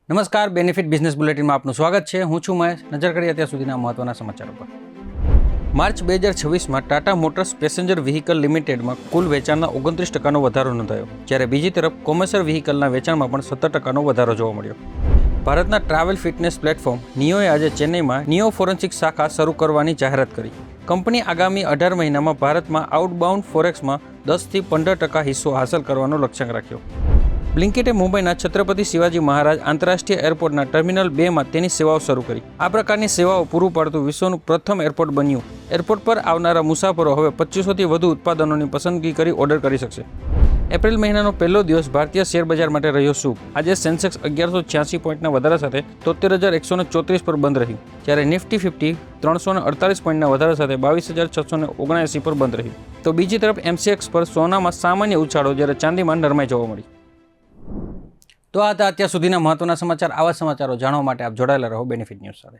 નમસ્કાર, benefit business બુલેટિનમાં આપનું સ્વાગત છે. હું છું મહેશ. નજર કરીએ અત્યાર સુધીના મહત્વના સમાચારો પર. માર્ચ 2026માં ટાટા મોટર્સ પેસેન્જર વ્હીકલ લિમિટેડમાં કુલ વેચાણના 29% વધારો નોંધાયો, જ્યારે બીજી તરફ કોમર્શિયલ વ્હીકલના વેચાણમાં પણ 17% વધારો જોવા મળ્યો. ભારતના ટ્રાવેલ ફિટનેસ પ્લેટફોર્મ નિયોએ આજે ચેન્નઈમાં નિયો ફોરેન્સિક શાખા શરૂ કરવાની જાહેરાત કરી. કંપની આગામી 18 મહિનામાં ભારતમાં આઉટબાઉન્ડ ફોરેક્સમાં 10થી 15% હિસ્સો હાંસલ કરવાનો લક્ષ્યાંક રાખ્યો. બ્લિંકિટે મુંબઈના છત્રપતિ શિવાજી મહારાજ આંતરરાષ્ટ્રીય એરપોર્ટના ટર્મિનલ 2માં તેની સેવાઓ શરૂ કરી. આ પ્રકારની સેવાઓ પૂરું પાડતું વિશ્વનું પ્રથમ એરપોર્ટ બન્યું. એરપોર્ટ પર આવનારા મુસાફરો હવે 2500થી વધુ ઉત્પાદનોની પસંદગી કરી ઓર્ડર કરી શકશે. એપ્રિલ મહિનાનો પહેલો દિવસ ભારતીય શેર બજાર માટે રહ્યો શુભ. આજે સેન્સેક્સ 1186 પોઈન્ટના વધારા સાથે 73,134 પર બંધ રહ્યું, જ્યારે નિફ્ટી 50 348 પોઈન્ટના વધારા સાથે 22,679 પર બંધ રહ્યું. તો બીજી તરફ એમસીએક્સ પર સોનામાં સામાન્ય ઉછાળો, જ્યારે ચાંદીમાં નરમાઈ જોવા મળી. તો આ હતા અત્યાર સુધીના મહત્વના સમાચાર. આવા સમાચારો જાણવા માટે આપ જોડાયેલા રહો બેનિફિટ ન્યૂઝ સાથે.